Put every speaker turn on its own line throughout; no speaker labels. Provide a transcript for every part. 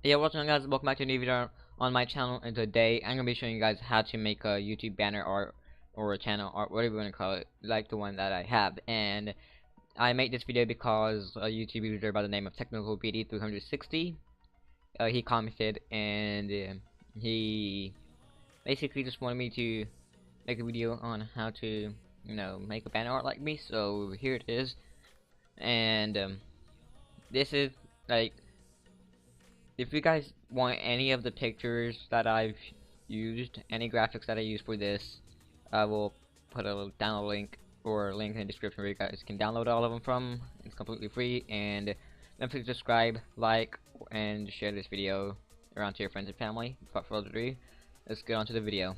Yeah, what's going on, guys? Welcome back to a new video on my channel, and today I'm gonna be showing you guys how to make a YouTube banner art or a channel art, whatever you want to call it, like the one that I have. And I made this video because a YouTube user by the name of TechnicalBD360, he commented, and he basically just wanted me to make a video on how to, make a banner art like me. So here it is, and this is like, if you guys want any of the pictures that I've used, any graphics that I use for this, I will put a little download link or a link in the description where you guys can download all of them from. It's completely free, and don't forget to subscribe, like, and share this video around to your friends and family. Without further ado, let's get on to the video.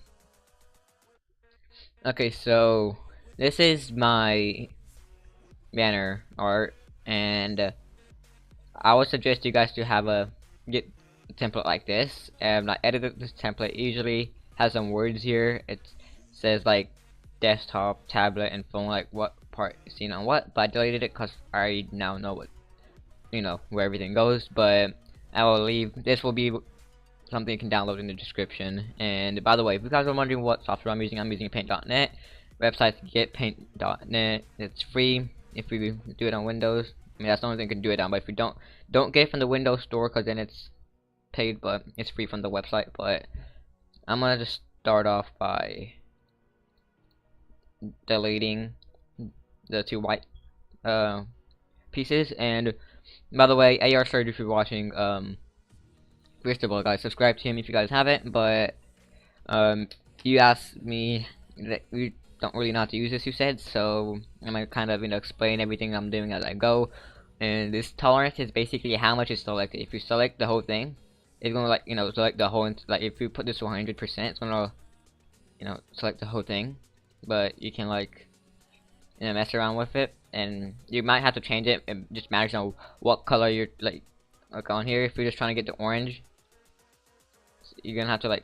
Okay, so this is my banner art, and I would suggest you guys to have a template like this. And I edited this template. It usually has some words here. It says like desktop, tablet, and phone, like what part is seen on what. But I deleted it because I now know what, where everything goes. But I will leave. This will be something you can download in the description. And by the way, if you guys are wondering what software I'm using Paint.net. Website getpaint.net. It's free if you do it on Windows. I mean, that's the only thing you can do it on. But if you don't get it from the Windows Store, because then it's paid, but it's free from the website. But I'm gonna just start off by deleting the two white pieces. And by the way, AR sorry if you're watching. First of all, guys, subscribe to him if you guys haven't. But you asked me that we don't really know how to use this, you said, so I'm gonna kind of explain everything I'm doing as I go. And this tolerance is basically how much is selected. If you select the whole thing, it's gonna select the whole, like if you put this to 100%, it's gonna select the whole thing. But you can mess around with it, and you might have to change it. It just matters on what color you're like on here. If you're just trying to get the orange, you're gonna have to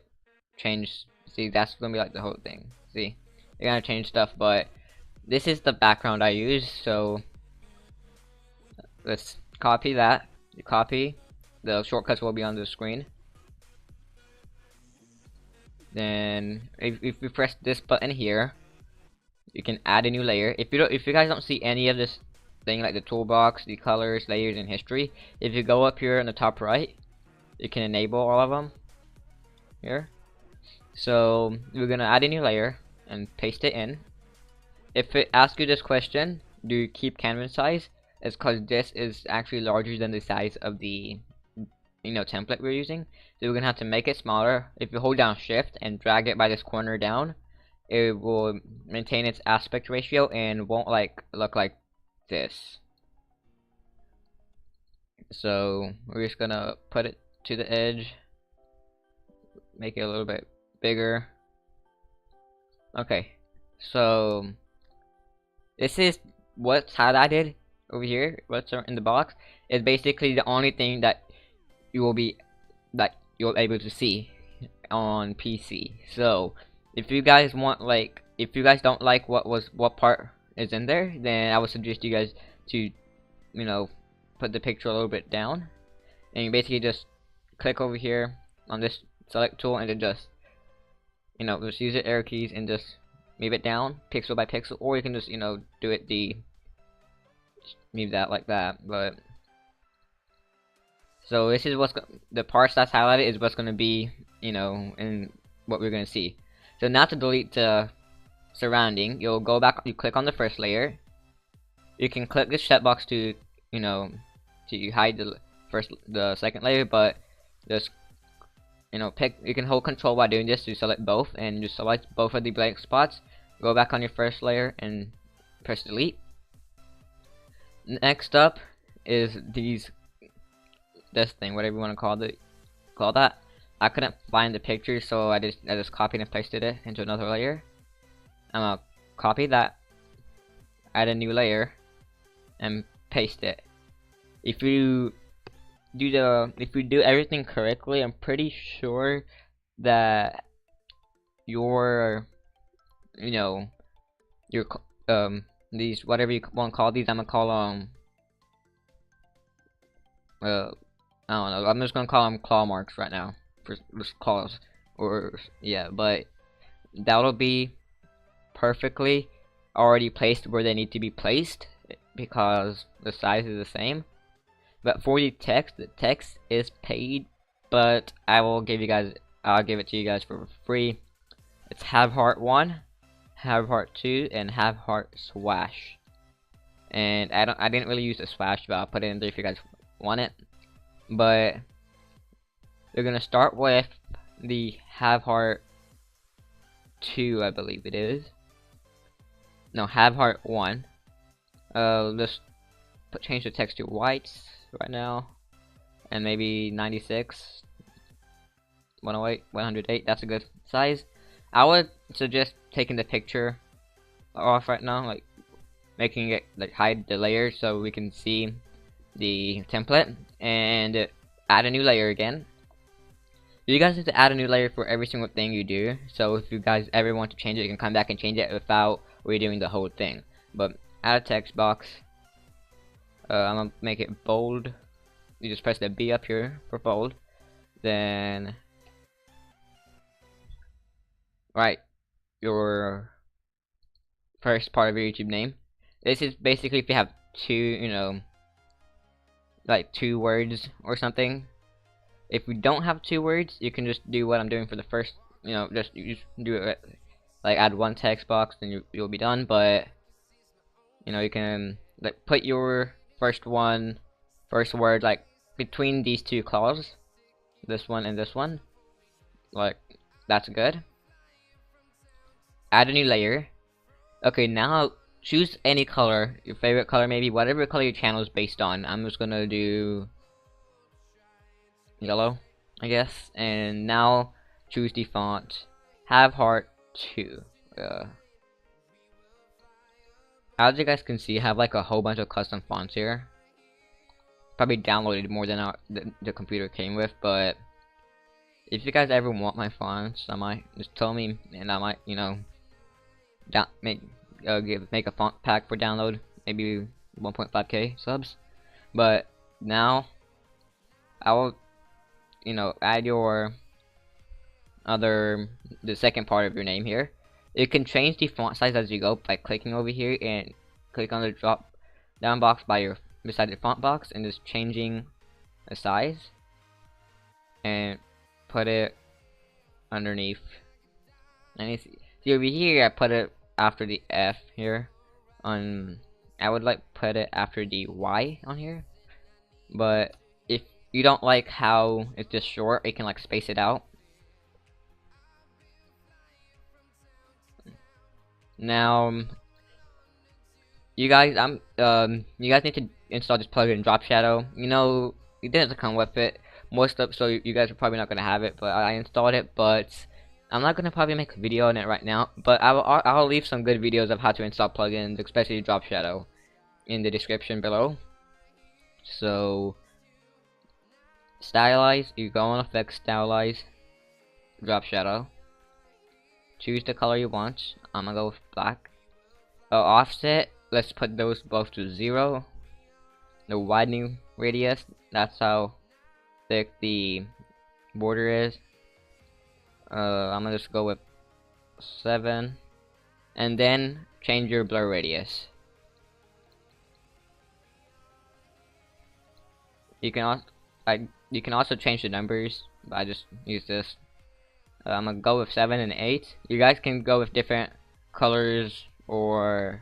change. See, that's gonna be like the whole thing. See, you're gonna change stuff, but this is the background I use. So let's copy that. You copy. The shortcuts will be on the screen. Then if you press this button here, you can add a new layer. If you guys don't see any of this thing, like the toolbox, the colors, layers, and history, if you go up here in the top right, you can enable all of them here. So we're gonna add a new layer and paste it in. If it asks you this question, do you keep canvas size? It's because this is actually larger than the size of the template we're using. So we're gonna have to make it smaller. If you hold down shift and drag it by this corner down, it will maintain its aspect ratio and won't look like this. So we're just gonna put it to the edge, make it a little bit bigger. Okay, so this is what's highlighted over here. What's in the box is basically the only thing that you'll be able to see on PC. So if you guys want, if you guys don't like what part is in there, then I would suggest you guys to put the picture a little bit down, and you basically just click over here on this select tool, and then just just use the arrow keys and just move it down pixel by pixel, or you can just do it move that like that. But so this is the parts that's highlighted is what's gonna be in what we're gonna see. So now to delete the surrounding, you'll go back, you click on the first layer. You can click this checkbox to to hide the second layer, but just you can hold control while doing this to select both, and just select both of the blank spots. Go back on your first layer and press delete. Next up is this thing, whatever you want to call that. I couldn't find the picture, so I just copied and pasted it into another layer. I'm gonna copy that, add a new layer, and paste it. If you do everything correctly, I'm pretty sure that your these, whatever you want to call these, I'm gonna call I don't know. I'm just gonna call them claw marks right now for just claws, or yeah. But that'll be perfectly already placed where they need to be placed because the size is the same. But for the text is paid, but I'll give it to you guys for free. It's have heart 1, have heart 2, and have heart swash. And I didn't really use the swash, but I'll put it in there if you guys want it. But we're gonna start with the have heart 2, I believe it is. No, have heart 1. Let's change the text to white right now, and maybe 96, 108, 108. That's a good size. I would suggest taking the picture off right now, like making it like hide the layer so we can see the template, and add a new layer again. You guys have to add a new layer for every single thing you do, so if you guys ever want to change it, you can come back and change it without redoing the whole thing. But add a text box. I'm gonna make it bold. You just press the B up here for bold. Then write your first part of your YouTube name. This is basically if you have two, like 2 words or something. If you don't have 2 words, you can just do what I'm doing for the first, you just do it like add 1 text box, then you'll be done. But you can like put your first word like between these 2 clauses, this one and this one, like that's good. Add a new layer. Okay, now choose any color, your favorite color, maybe whatever color your channel is based on. I'm just gonna do yellow, I guess. And now choose the font have heart 2. As you guys can see, I have like a whole bunch of custom fonts here. Probably downloaded more than the computer came with, but if you guys ever want my fonts, I might just tell me, and I might make a font pack for download, maybe 1.5k subs. But now I will add the second part of your name here. You can change the font size as you go by clicking over here and click on the drop down box beside the font box and just changing the size and put it underneath. And you see over here, I put it after the F here. I would like put it after the Y on here. But if you don't like how it's just short, you can like space it out. Now, you guys need to install this plugin Drop Shadow. It doesn't come with it. So you guys are probably not gonna have it, but I installed it. But I'm not gonna probably make a video on it right now. But I'll leave some good videos of how to install plugins, especially Drop Shadow, in the description below. So stylize. You go on effects, stylize, Drop Shadow. Choose the color you want. I'm gonna go with black. Offset. Let's put those both to 0. The widening radius. That's how thick the border is. I'm gonna just go with 7, and then change your blur radius. You can also change the numbers, but I just use this. I'm gonna go with 7 and 8. You guys can go with different colors or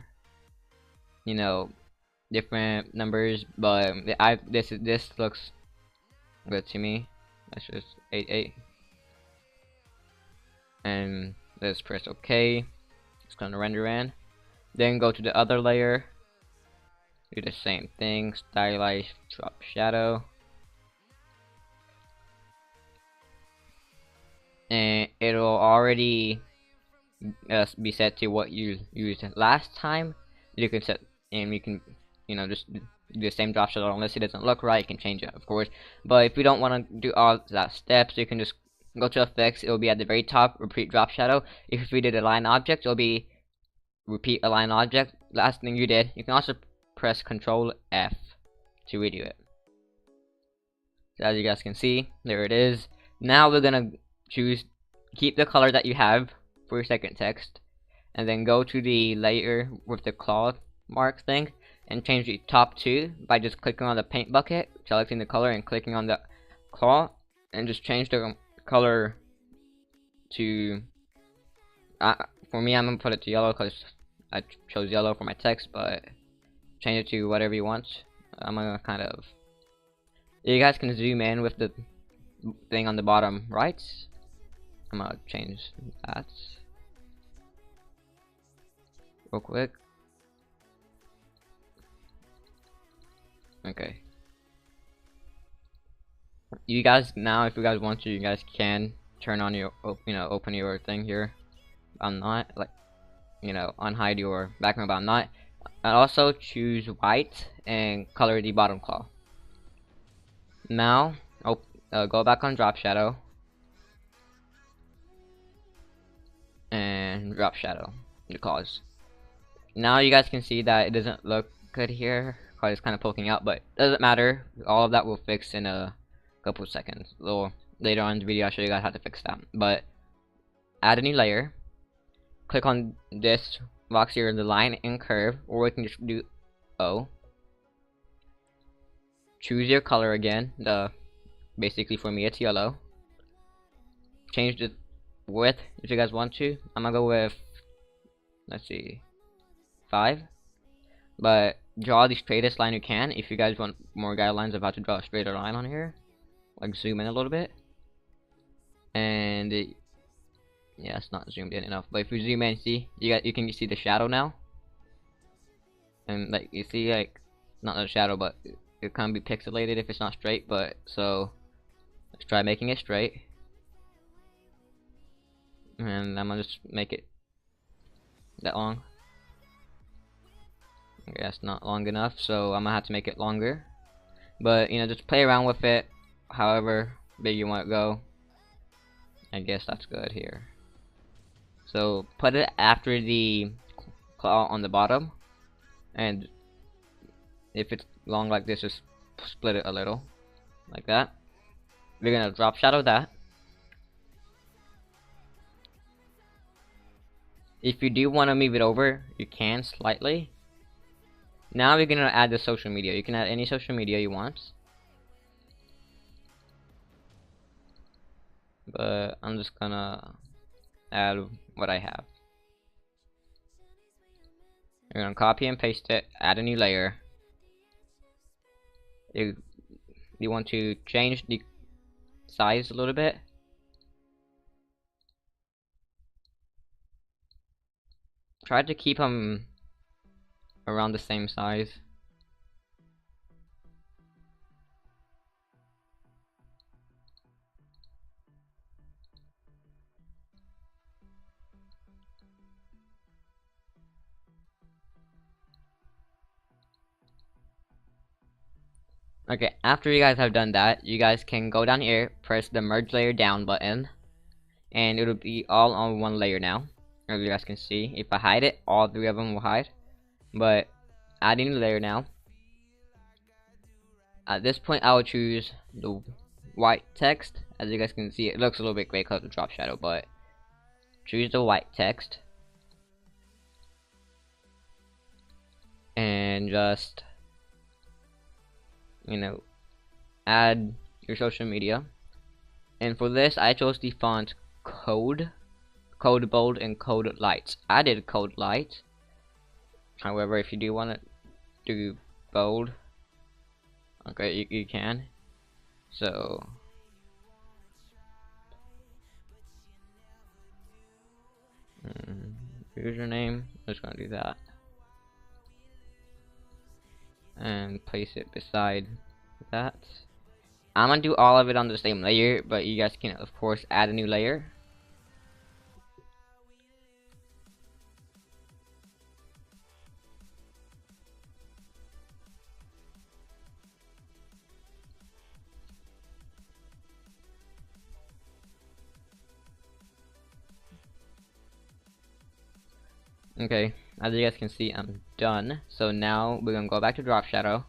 different numbers, but this looks good to me. That's just 8. And let's press OK. It's gonna render in. Then go to the other layer. Do the same thing. Stylize, drop shadow. And it'll already be set to what you used last time. You can set, and you can just do the same drop shadow. Unless it doesn't look right, you can change it, of course. But if you don't want to do all that steps, you can just go to effects. It will be at the very top, repeat drop shadow. If you did align object, it'll be repeat align object. Last thing you did. You can also press Control F to redo it. So as you guys can see, there it is. Now we're gonna keep the color that you have for your second text, and then go to the layer with the claw mark thing and change the top two by just clicking on the paint bucket, selecting the color and clicking on the claw, and just change the color to for me, I'm gonna put it to yellow because I chose yellow for my text, but change it to whatever you want. I'm gonna kind of, you guys can zoom in with the thing on the bottom right. I'm gonna change that real quick. Okay. You guys, now if you guys want to, you guys can turn on your, open your thing here. I'm not, like, unhide your background, but I'm not. And also choose white and color the bottom claw. Now, go back on drop shadow and drop shadow the claws. Now you guys can see that it doesn't look good here because it's kind of poking out, but doesn't matter. All of that will fix in a couple of seconds. A little later on in the video, I'll show you guys how to fix that. But add a new layer. Click on this box here, the line and curve, or we can just do O. Choose your color again. Basically for me it's yellow. Change the width if you guys want to. I'm gonna go with, let's see, 5. But draw the straightest line you can. If you guys want more guidelines about to draw a straighter line on here, like zoom in a little bit. And yeah, it's not zoomed in enough. But if you zoom in, see, you can see the shadow now. And like you see, like, not a shadow, but it can be pixelated if it's not straight. But so let's try making it straight. And I'm gonna just make it that long. Okay, that's not long enough, so I'm gonna have to make it longer. But just play around with it, however big you want to go. I guess that's good here. So put it after the claw on the bottom, and if it's long like this, just split it a little, like that. We're gonna drop shadow that. If you do want to move it over, you can slightly. Now we're gonna add the social media. You can add any social media you want, but I'm just gonna add what I have. You're gonna copy and paste it, add a new layer. You want to change the size a little bit. Try to keep them around the same size. Okay, after you guys have done that, you guys can go down here, press the merge layer down button, and it'll be all on one layer now. As you guys can see, if I hide it, all 3 of them will hide. But adding the layer now. At this point, I will choose the white text. As you guys can see, it looks a little bit gray because of the drop shadow, but choose the white text. And just, add your social media. And for this, I chose the font Code Bold, and Code Light. I did Code Light. However, if you do want to do bold, okay, you can. So username, I'm just gonna do that and place it beside that. I'm gonna do all of it on the same layer, but you guys can of course add a new layer. Okay, as you guys can see, I'm done. So now we're gonna go back to drop shadow.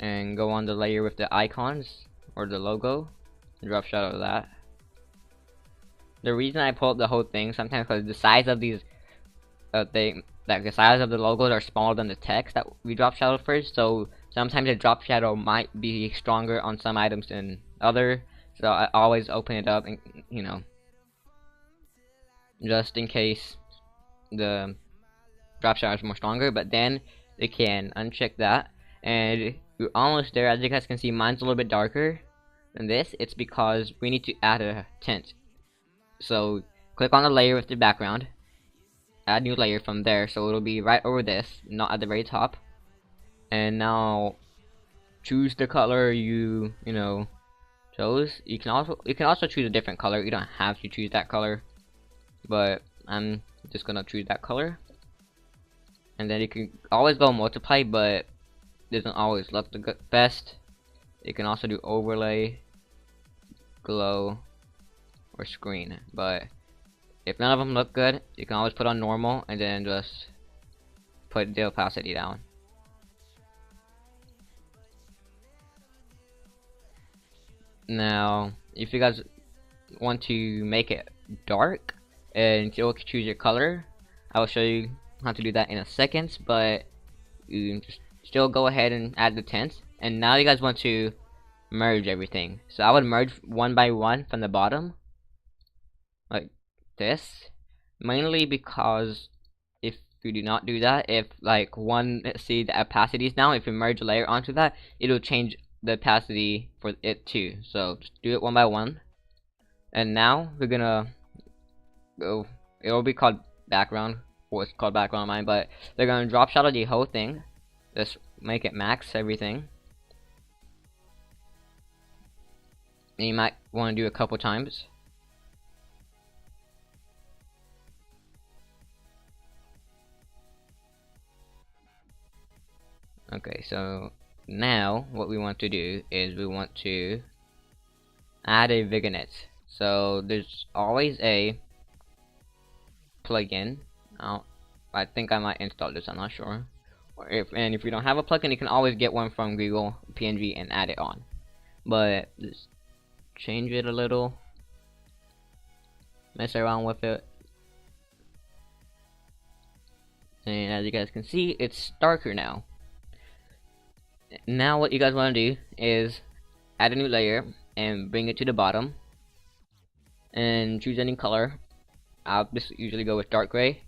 and go on the layer with the icons or the logo, drop shadow that. The reason I pull up the whole thing sometimes because the size of these the size of the logos are smaller than the text that we drop shadow first, so sometimes the drop shadow might be stronger on some items than other. So I always open it up and, you know, just in case the drop shadow is more stronger. But then we can uncheck that, and we're almost there. As you guys can see, mine's a little bit darker than this. It's because we need to add a tint. So click on the layer with the background, add new layer from there, so it'll be right over this, not at the very top. And now choose the color you know chose. You can also choose a different color. You don't have to choose that color, but I'm just gonna choose that color. And then you can always go multiply, but it doesn't always look the best. You can also do overlay, glow, or screen, but if none of them look good, you can always put on normal and then just put the opacity down. Now, if you guys want to make it dark and still choose your color, I will show you how to do that in a second, but you can just still go ahead and add the tint. And now you guys want to merge everything. So I would merge one by one from the bottom, like this, mainly because if you do not do that, if like one, see the opacity is now, if you merge a layer onto that, it'll change the opacity for it too. So just do it one by one. And now we're gonna go, it'll be called background, or it's called background on mine, but they're gonna drop shadow the whole thing, just make it max everything. And you might want to do a couple times. Okay, so now what we want to do is we want to add a vignette. So there's always a plugin. I think I might install this, I'm not sure. And if you don't have a plugin, you can always get one from Google PNG and add it on. But just change it a little, mess around with it, and as you guys can see, it's darker now. Now what you guys want to do is add a new layer and bring it to the bottom and choose any color. I'll just usually go with dark gray,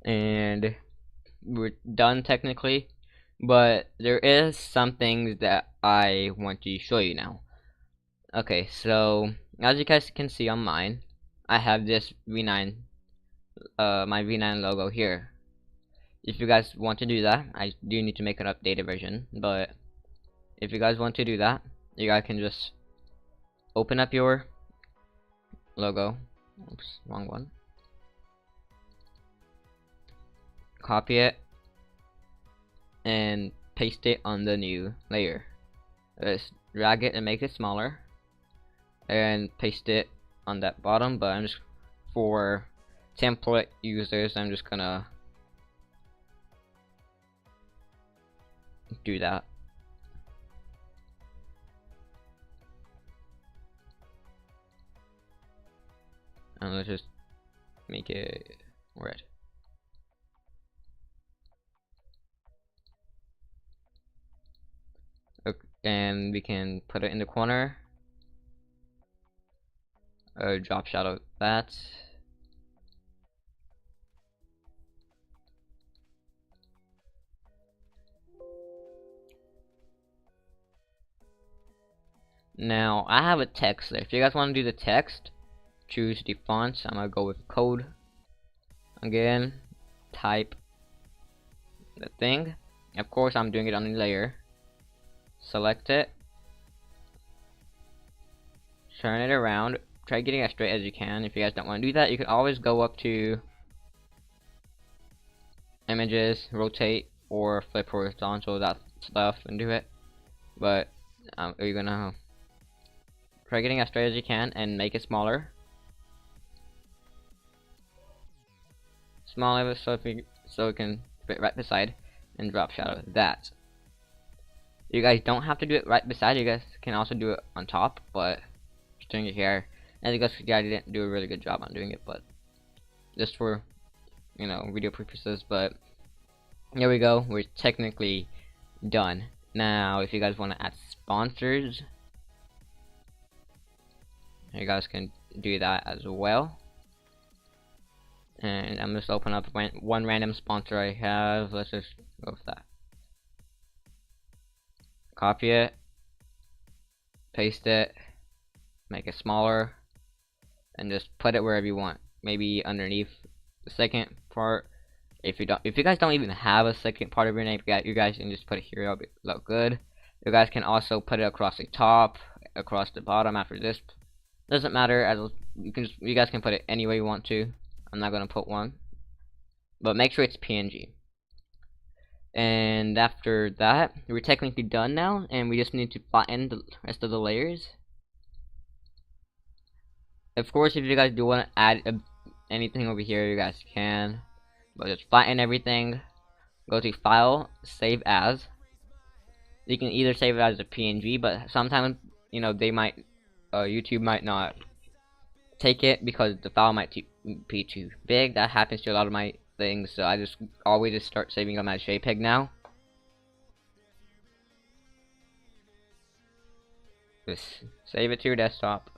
and we're done technically, but there is some things that I want to show you now. Okay, so as you guys can see on mine, I have this V9 my V9 logo here. If you guys want to do that, I do need to make an updated version, but if you guys want to do that, you guys can just open up your logo. Oops, wrong one. Copy it and paste it on the new layer. Just drag it and make it smaller and paste it on that bottom, but I'm just, for template users, I'm just gonna do that. And let's just make it red. Okay, and we can put it in the corner. Drop shadow that. Now I have a text there. If you guys want to do the text, choose the fonts. I'm gonna go with code. Again, type the thing. Of course, I'm doing it on the layer. Select it, turn it around. Try getting as straight as you can. If you guys don't want to do that, you can always go up to images, rotate, or flip horizontal, that stuff, and do it. But you're gonna try getting as straight as you can and make it smaller. Smaller so it can right beside and drop shadow that. You guys don't have to do it right beside, you guys can also do it on top, but just doing it here. As you guys see, I didn't do a really good job on doing it, but just for, you know, video purposes. But there we go, we're technically done. Now if you guys want to add sponsors, you guys can do that as well. And I'm just open up one random sponsor I have. Let's just go with that. Copy it, paste it, make it smaller, and just put it wherever you want. Maybe underneath the second part. If you guys don't even have a second part of your name, you guys can just put it here. It'll look good. You guys can also put it across the top, across the bottom after this. Doesn't matter, as you guys can put it any way you want to. I'm not gonna put one, but make sure it's PNG. And after that, we're technically done now, and we just need to flatten the rest of the layers. Of course, if you guys do want to add anything over here, you guys can, but just flatten everything. Go to File, Save As. You can either save it as a PNG, but sometimes, you know, they might, YouTube might not take it because the file might be too big. That happens to a lot of my things, so I just always just start saving them as JPEG now. Just save it to your desktop.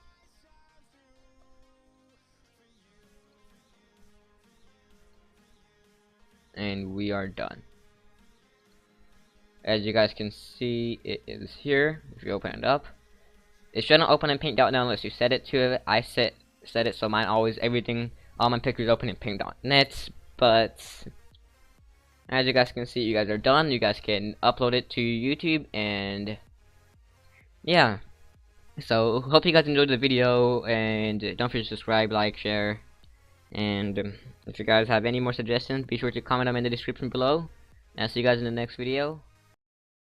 And we are done. As you guys can see, it is here. If you open it up, it shouldn't open in Paint.net unless you set it to it. I set it so mine always, all my pictures open in Paint.net. But as you guys can see, you guys are done. You guys can upload it to YouTube, and yeah. So hope you guys enjoyed the video, and don't forget to subscribe, like, share, and if you guys have any more suggestions, be sure to comment them in the description below. And I'll see you guys in the next video.